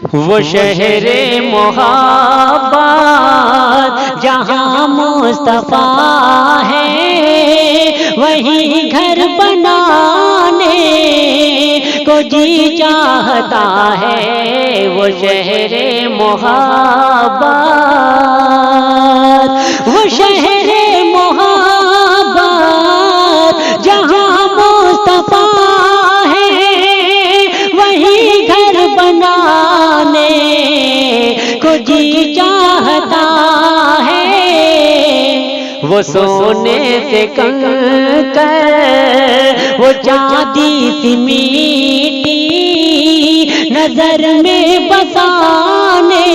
وہ شہر محبت جہاں مصطفیٰ ہے، وہیں گھر بنانے کو جی چاہتا ہے۔ وہ شہر محبت، وہ شہر محبت جہاں مصطفیٰ ہے، وہیں گھر بنانے کو جی چاہتا ہے۔ وہ سونے سے کنکر، وہ چاندی سی میٹی نظر میں بسانے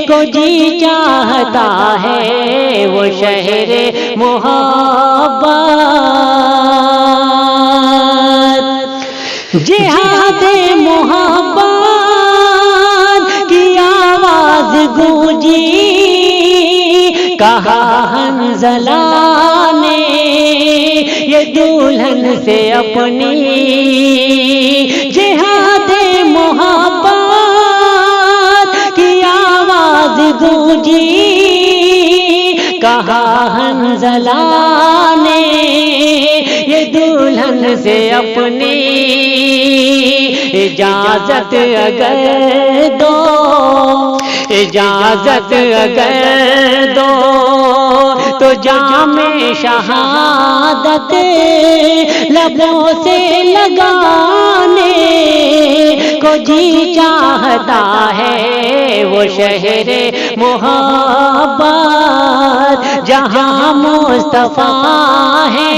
کو جی چاہتا ہے۔ وہ شہر محبت، جہاد محبت کی آواز گونجی، کہا حنظلہ نے یہ دلہن سے اپنی، جہاد محبت کی آواز گونجی، کہا حنظلہ نے یہ دلہن سے اپنی، اجازت اگر دو، اجازت اگر دو تو جام شہادت لبوں سے لگانے کو جی چاہتا ہے۔ وہ شہر محبت جہاں مصطفیٰ ہے،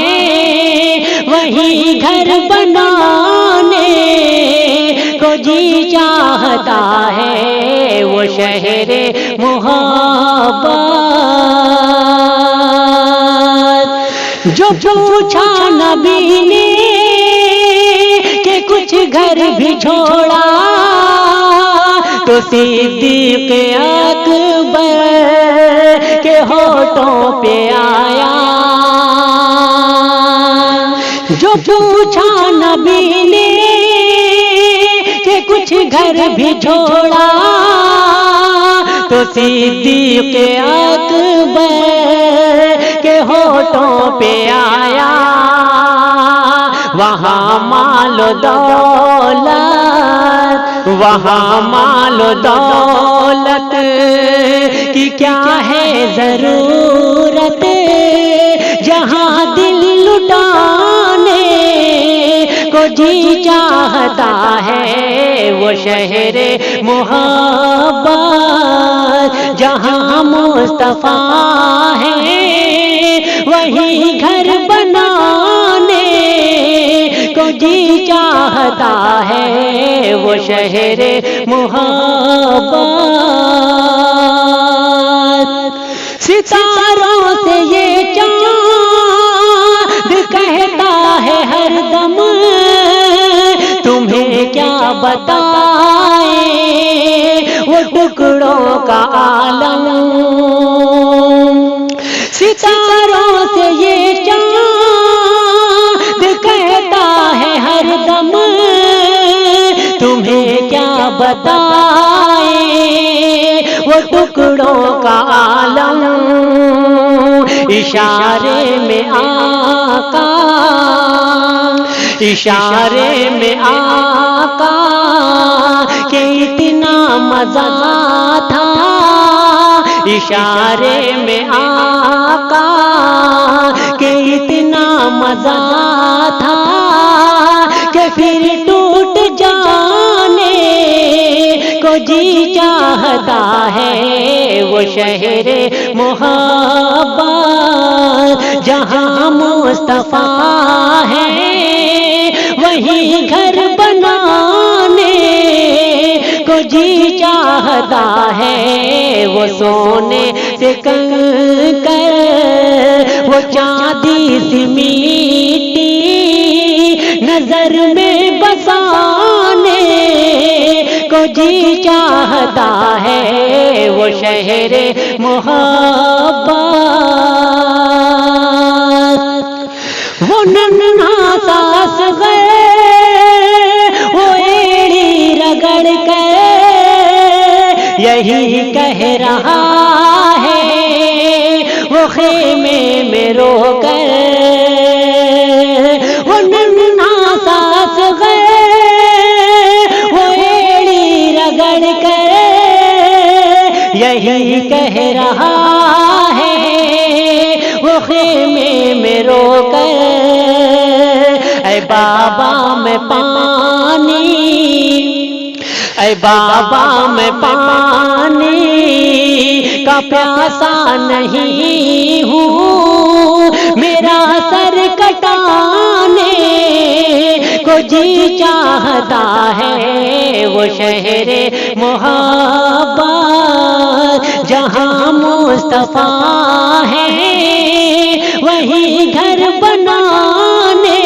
وہیں گھر بنانے کو جی چاہتا ہے۔ وہ شہر محبت، جو پوچھا نبی نے کہ کچھ گھر بھی چھوڑا، تو صدیق اکبر کے ہونٹوں پہ آیا۔ جو پوچھا نبی نے کہ کچھ گھر بھی چھوڑا، تو صدیق اکبر کے ہونٹوں پہ آیا۔ وہاں مال و دولت، وہاں مال و دولت کی کیا ہے ضرورت، جہاں دل لٹانے کو جی چاہتا ہے۔ وہ شہر محبت جہاں مصطفیٰ ہے، وہیں گھر بنانے کو جی چاہتا ہے۔ وہ شہر محبت، ستاروں سے یہ چاند کہتا ہے ہر دم، تمہیں کیا بتائیں وہ ٹکڑوں کا عالم۔ ستاروں سے یہ چاند کہتا ہے ہر دم، تمہیں کیا بتائیں وہ ٹکڑوں کا عالم۔ اشارے میں آقا، اشارے میں آقا کہ اتنا مزہ تھا، اشارے میں آقا کہ اتنا مزہ تھا کہ پھر ٹوٹ جانے کو جی چاہتا ہے۔ وہ شہر محبت جہاں مصطفیٰ ہے، وہیں گھر بنانے کو جی چاہتا ہے۔ وہ سونے سے کنکر، وہ چاندی سی میٹی نظر میں بسانے کو جی چاہتا ہے۔ وہ شہر محبت، وہ ننھا سا اصغر، وہ ایڑی رگڑ کر یہی کہہ رہا ہے وہ خیمے میں رو کر، وہ ننھا سا صغیر وہ ایڑی رگڑ کر یہی کہہ رہا ہے وہ خیمے میں رو کر، اے بابا میں پانی، اے بابا میں پانی کا پیاسا نہیں ہوں، میرا سر کٹانے کو جی چاہتا ہے، وہ شہر محبت جہاں مصطفیٰ ہے، وہیں گھر بنانے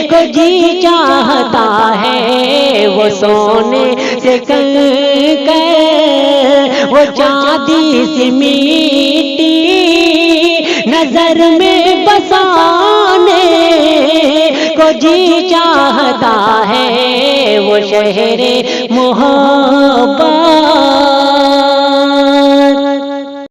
کو جی چاہتا ہے، وہ سونے سے کنکر وہ چاندی سی مٹی نظر میں بسانے کو جی چاہتا ہے، وہ شہر محبت